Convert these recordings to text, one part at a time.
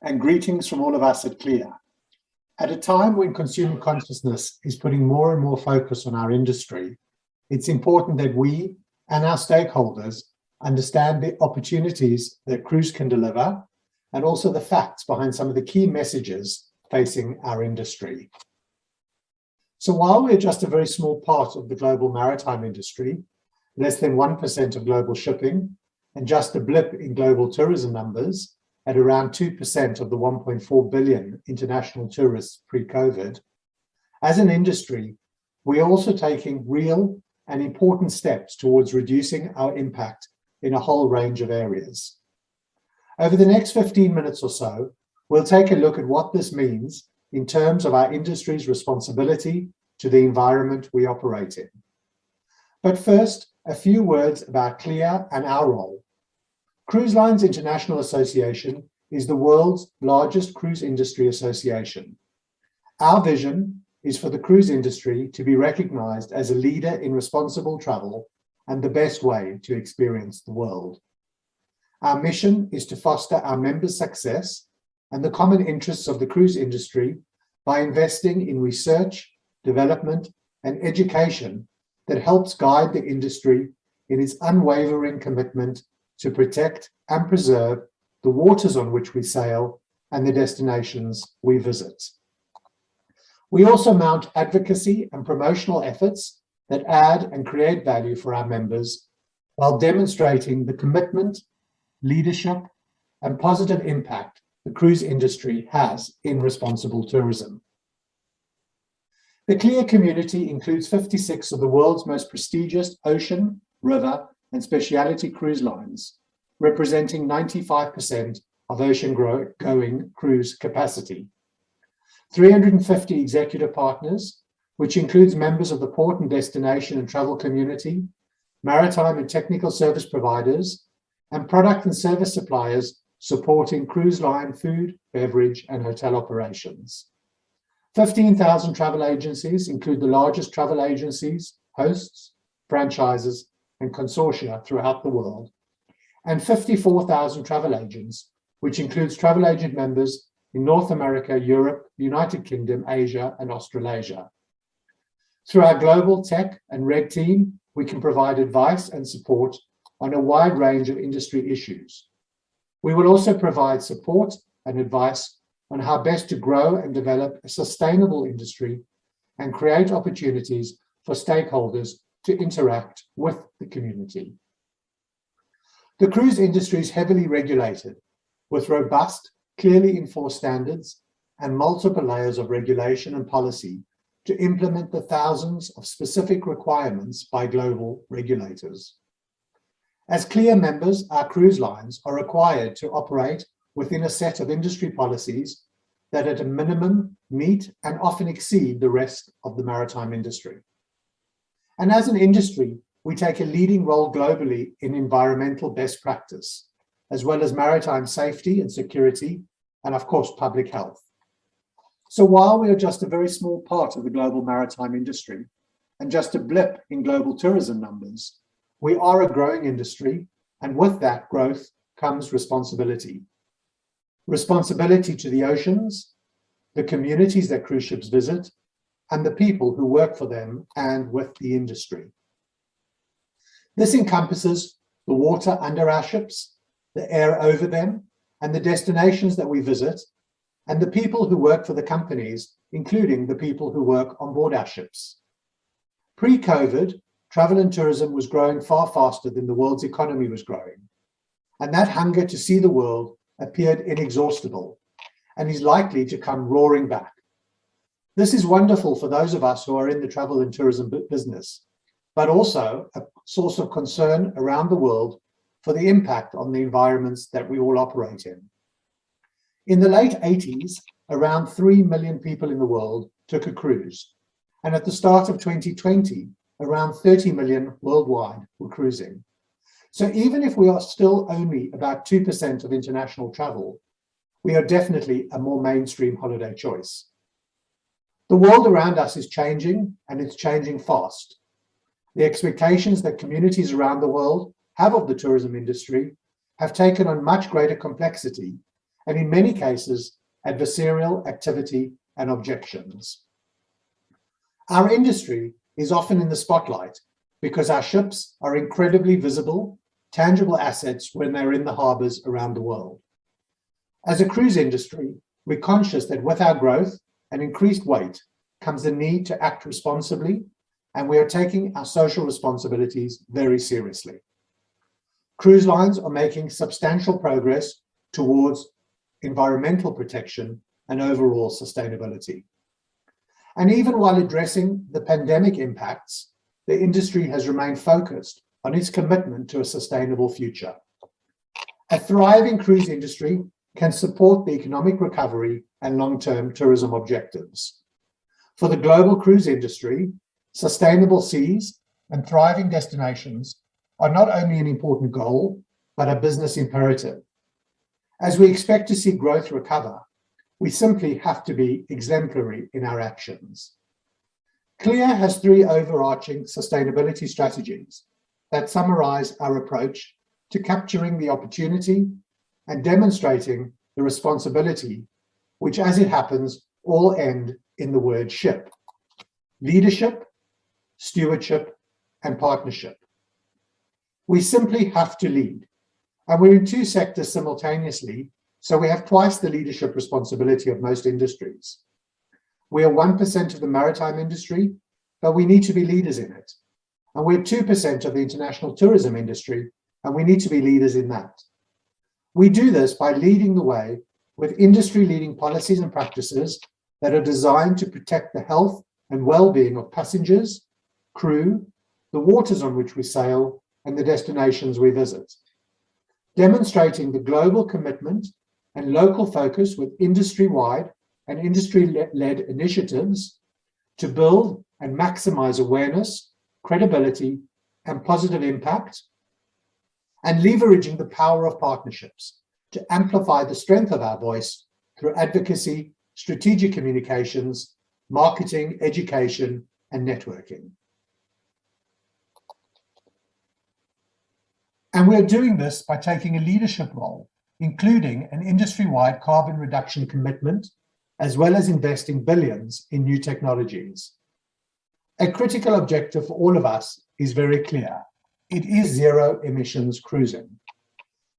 and greetings from all of us at CLIA. At a time when consumer consciousness is putting more and more focus on our industry, it's important that we and our stakeholders understand the opportunities that cruise can deliver and also the facts behind some of the key messages facing our industry. So while we're just a very small part of the global maritime industry, less than 1% of global shipping, and just a blip in global tourism numbers at around 2% of the 1.4 billion international tourists pre-COVID, as an industry, we're also taking real and important steps towards reducing our impact in a whole range of areas. Over the next 15 minutes or so, we'll take a look at what this means in terms of our industry's responsibility to the environment we operate in. But first, a few words about CLIA and our role. Cruise Lines International Association is the world's largest cruise industry association. Our vision is for the cruise industry to be recognized as a leader in responsible travel and the best way to experience the world. Our mission is to foster our members' success and the common interests of the cruise industry by investing in research, development, and education that helps guide the industry in its unwavering commitment to protect and preserve the waters on which we sail and the destinations we visit. We also mount advocacy and promotional efforts that add and create value for our members while demonstrating the commitment, leadership, and positive impact the cruise industry has in responsible tourism. The CLIA community includes 56 of the world's most prestigious ocean, river, and specialty cruise lines, representing 95% of ocean-going cruise capacity. 350 executive partners, which includes members of the port and destination and travel community, maritime and technical service providers, and product and service suppliers supporting cruise line food, beverage, and hotel operations. 15,000 travel agencies include the largest travel agencies, hosts, franchises, and consortia throughout the world, and 54,000 travel agents, which includes travel agent members in North America, Europe, the United Kingdom, Asia, and Australasia. Through our global tech and reg team, we can provide advice and support on a wide range of industry issues. We will also provide support and advice on how best to grow and develop a sustainable industry and create opportunities for stakeholders to interact with the community. The cruise industry is heavily regulated with robust, clearly enforced standards and multiple layers of regulation and policy to implement the thousands of specific requirements by global regulators. As CLIA members, our cruise lines are required to operate within a set of industry policies that at a minimum meet and often exceed the rest of the maritime industry. And as an industry, we take a leading role globally in environmental best practice, as well as maritime safety and security, and of course, public health. So while we are just a very small part of the global maritime industry and just a blip in global tourism numbers, we are a growing industry, and with that growth comes responsibility. Responsibility to the oceans, the communities that cruise ships visit, and the people who work for them and with the industry. This encompasses the water under our ships, the air over them, and the destinations that we visit, and the people who work for the companies, including the people who work on board our ships. Pre-COVID, travel and tourism was growing far faster than the world's economy was growing, and that hunger to see the world appeared inexhaustible and is likely to come roaring back. This is wonderful for those of us who are in the travel and tourism business, but also a source of concern around the world for the impact on the environments that we all operate in. In the late 80s, around 3 million people in the world took a cruise, and at the start of 2020, around 30 million worldwide were cruising. So even if we are still only about 2% of international travel, we are definitely a more mainstream holiday choice. The world around us is changing, and it's changing fast. The expectations that communities around the world have of the tourism industry have taken on much greater complexity, and in many cases, adversarial activity and objections. Our industry is often in the spotlight because our ships are incredibly visible, tangible assets when they're in the harbors around the world. As a cruise industry, we're conscious that with our growth and increased weight comes the need to act responsibly, and we are taking our social responsibilities very seriously. Cruise lines are making substantial progress towards environmental protection and overall sustainability. And even while addressing the pandemic impacts, the industry has remained focused on its commitment to a sustainable future. A thriving cruise industry can support the economic recovery and long-term tourism objectives. For the global cruise industry, sustainable seas and thriving destinations are not only an important goal, but a business imperative. As we expect to see growth recover, we simply have to be exemplary in our actions. CLIA has 3 overarching sustainability strategies that summarize our approach to capturing the opportunity and demonstrating the responsibility, which, as it happens, all end in the word ship: leadership, stewardship, and partnership. We simply have to lead, and we're in 2 sectors simultaneously, so we have twice the leadership responsibility of most industries. We are 1% of the maritime industry, but we need to be leaders in it. And we're 2% of the international tourism industry, and we need to be leaders in that. We do this by leading the way with industry-leading policies and practices that are designed to protect the health and well-being of passengers, crew, the waters on which we sail, and the destinations we visit. Demonstrating the global commitment and local focus with industry-wide and industry-led initiatives to build and maximize awareness, credibility, and positive impact, and leveraging the power of partnerships to amplify the strength of our voice through advocacy, strategic communications, marketing, education, and networking. And we're doing this by taking a leadership role, including an industry-wide carbon reduction commitment, as well as investing billions in new technologies. A critical objective for all of us is very clear. It is zero emissions cruising.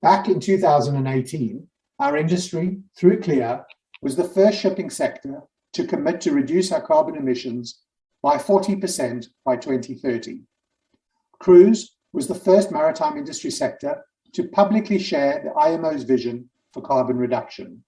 Back in 2018, our industry, through CLIA, was the first shipping sector to commit to reduce our carbon emissions by 40% by 2030. Cruise was the first maritime industry sector to publicly share the IMO's vision for carbon reduction.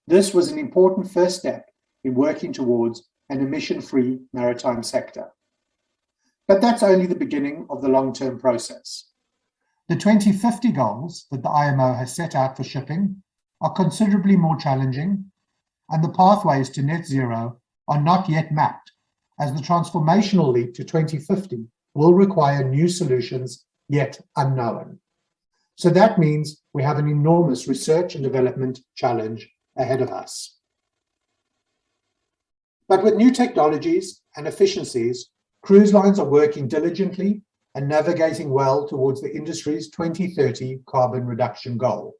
This was an important first step in working towards an emission-free maritime sector. But that's only the beginning of the long-term process. The 2050 goals that the IMO has set out for shipping are considerably more challenging, and the pathways to net zero are not yet mapped, as the transformational leap to 2050 will require new solutions yet unknown. So that means we have an enormous research and development challenge ahead of us. But with new technologies and efficiencies, cruise lines are working diligently and navigating well towards the industry's 2030 carbon reduction goal.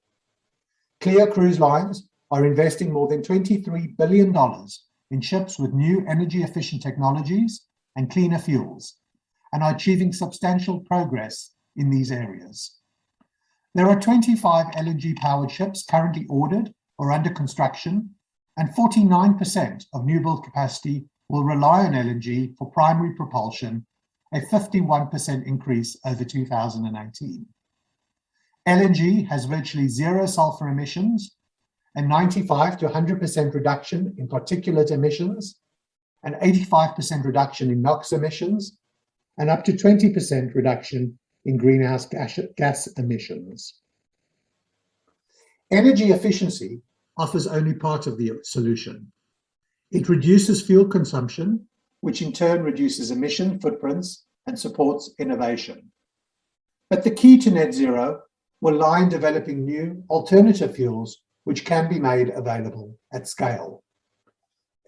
CLIA Cruise Lines are investing more than $23 billion in ships with new energy-efficient technologies and cleaner fuels, and are achieving substantial progress in these areas. There are 25 LNG-powered ships currently ordered or under construction, and 49% of new build capacity will rely on LNG for primary propulsion, a 51% increase over 2018. LNG has virtually zero sulfur emissions, a 95 to 100% reduction in particulate emissions, an 85% reduction in NOx emissions, and up to 20% reduction in greenhouse gas emissions. Energy efficiency offers only part of the solution. It reduces fuel consumption, which in turn reduces emission footprints and supports innovation. But the key to net zero will lie in developing new alternative fuels which can be made available at scale.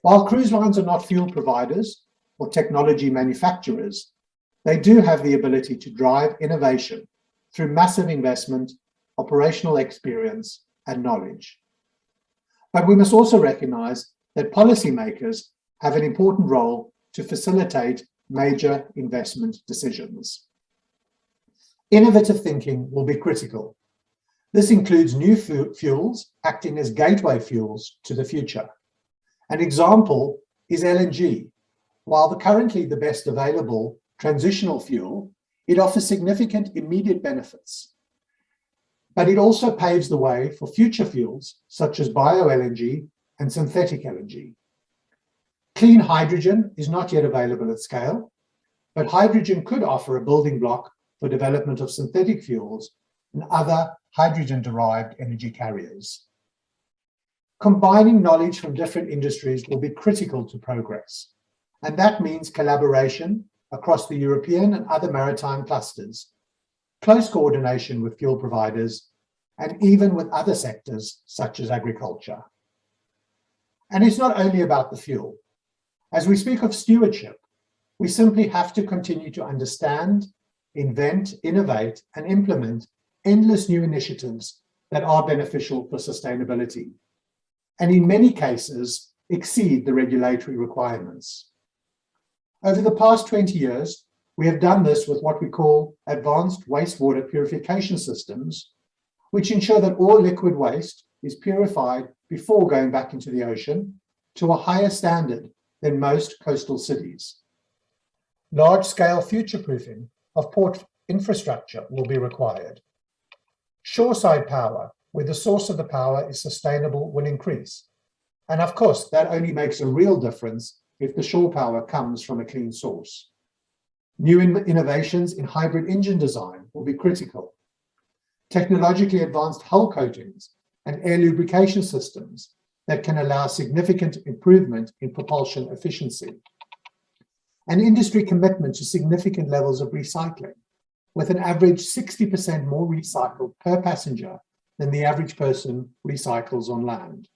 While cruise lines are not fuel providers or technology manufacturers, they do have the ability to drive innovation through massive investment, operational experience, and knowledge. But we must also recognise that policymakers have an important role to facilitate major investment decisions. Innovative thinking will be critical. This includes new fuels acting as gateway fuels to the future. An example is LNG. While currently the best available transitional fuel, it offers significant immediate benefits. But it also paves the way for future fuels such as bio-LNG and synthetic LNG. Clean hydrogen is not yet available at scale, but hydrogen could offer a building block for development of synthetic fuels and other hydrogen-derived energy carriers. Combining knowledge from different industries will be critical to progress, and that means collaboration across the European and other maritime clusters, close coordination with fuel providers, and even with other sectors such as agriculture. And it's not only about the fuel. As we speak of stewardship, we simply have to continue to understand, invent, innovate, and implement endless new initiatives that are beneficial for sustainability, and in many cases exceed the regulatory requirements. Over the past 20 years, we have done this with what we call advanced wastewater purification systems, which ensure that all liquid waste is purified before going back into the ocean to a higher standard than most coastal cities. Large-scale future-proofing of port infrastructure will be required. Shoreside power, where the source of the power is sustainable, will increase. And of course, that only makes a real difference if the shore power comes from a clean source. New innovations in hybrid engine design will be critical. Technologically advanced hull coatings and air lubrication systems that can allow significant improvement in propulsion efficiency. An industry commitment to significant levels of recycling, with an average 60% more recycled per passenger than the average person recycles on land.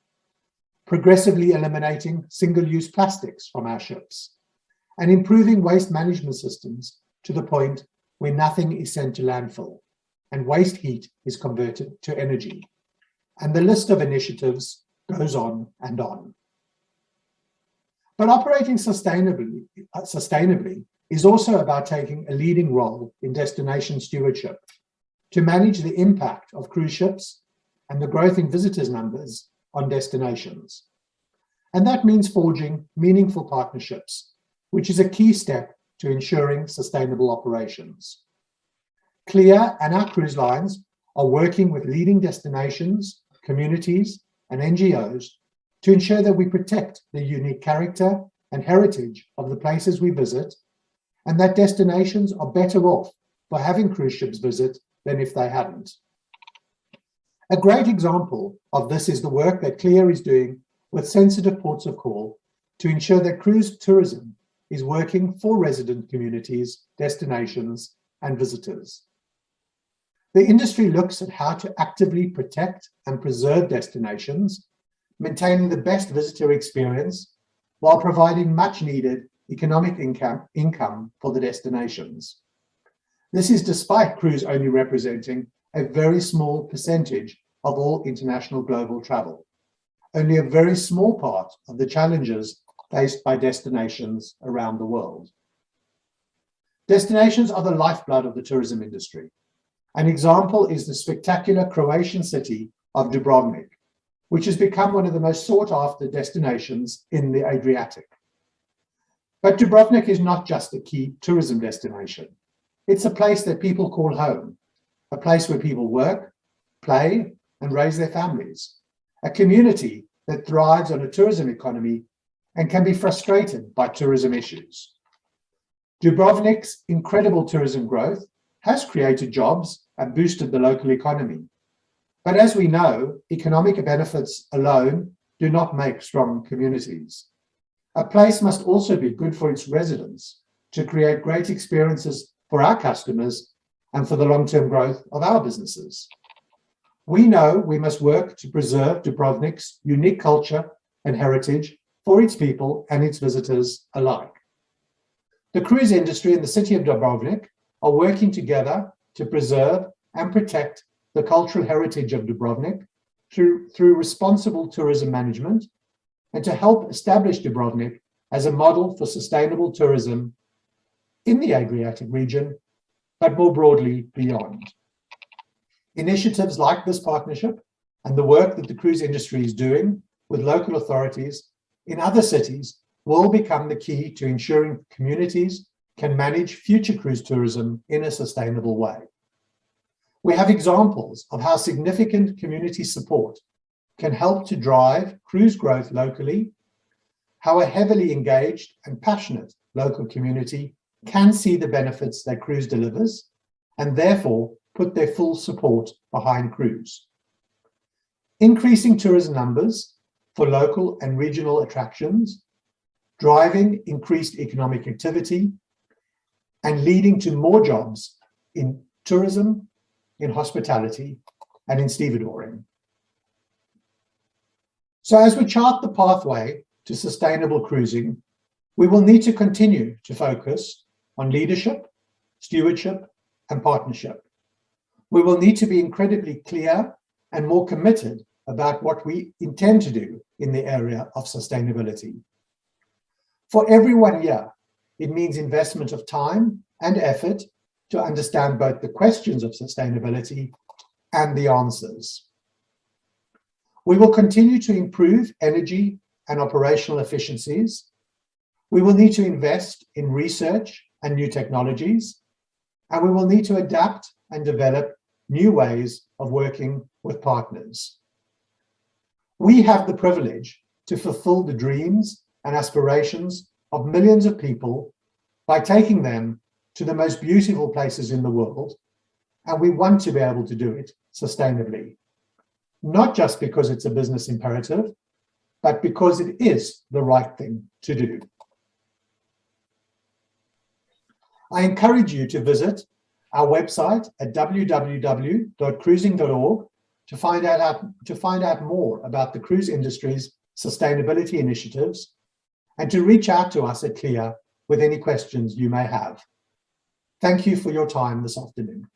Progressively eliminating single-use plastics from our ships, and improving waste management systems to the point where nothing is sent to landfill and waste heat is converted to energy. And the list of initiatives goes on and on. But operating sustainably is also about taking a leading role in destination stewardship to manage the impact of cruise ships and the growth in visitors' numbers on destinations. And that means forging meaningful partnerships, which is a key step to ensuring sustainable operations. CLIA and our cruise lines are working with leading destinations, communities, and NGOs to ensure that we protect the unique character and heritage of the places we visit, and that destinations are better off for having cruise ships visit than if they hadn't. A great example of this is the work that CLIA is doing with sensitive ports of call to ensure that cruise tourism is working for resident communities, destinations, and visitors. The industry looks at how to actively protect and preserve destinations, maintaining the best visitor experience while providing much needed economic income for the destinations. This is despite cruise only representing a very small percentage of all international global travel, only a very small part of the challenges faced by destinations around the world. Destinations are the lifeblood of the tourism industry. An example is the spectacular Croatian city of Dubrovnik, which has become one of the most sought-after destinations in the Adriatic. But Dubrovnik is not just a key tourism destination. It's a place that people call home, a place where people work, play, and raise their families, a community that thrives on a tourism economy and can be frustrated by tourism issues. Dubrovnik's incredible tourism growth has created jobs and boosted the local economy. But as we know, economic benefits alone do not make strong communities. A place must also be good for its residents to create great experiences for our customers and for the long-term growth of our businesses. We know we must work to preserve Dubrovnik's unique culture and heritage for its people and its visitors alike. The cruise industry and the city of Dubrovnik are working together to preserve and protect the cultural heritage of Dubrovnik, through responsible tourism management and to help establish Dubrovnik as a model for sustainable tourism in the Adriatic region, but more broadly beyond. Initiatives like this partnership and the work that the cruise industry is doing with local authorities in other cities will become the key to ensuring communities can manage future cruise tourism in a sustainable way. We have examples of how significant community support can help to drive cruise growth locally, how a heavily engaged and passionate local community can see the benefits that cruise delivers and therefore put their full support behind cruise. Increasing tourism numbers for local and regional attractions, driving increased economic activity, and leading to more jobs in tourism, in hospitality, and in stevedoring. So as we chart the pathway to sustainable cruising, we will need to continue to focus on leadership, stewardship, and partnership. We will need to be incredibly clear and more committed about what we intend to do in the area of sustainability. For everyone here, it means investment of time and effort to understand both the questions of sustainability and the answers. We will continue to improve energy and operational efficiencies. We will need to invest in research and new technologies, and we will need to adapt and develop new ways of working with partners. We have the privilege to fulfill the dreams and aspirations of millions of people by taking them to the most beautiful places in the world, and we want to be able to do it sustainably, not just because it's a business imperative, but because it is the right thing to do. I encourage you to visit our website at www.cruising.org to find out more about the cruise industry's sustainability initiatives and to reach out to us at CLIA with any questions you may have. Thank you for your time this afternoon.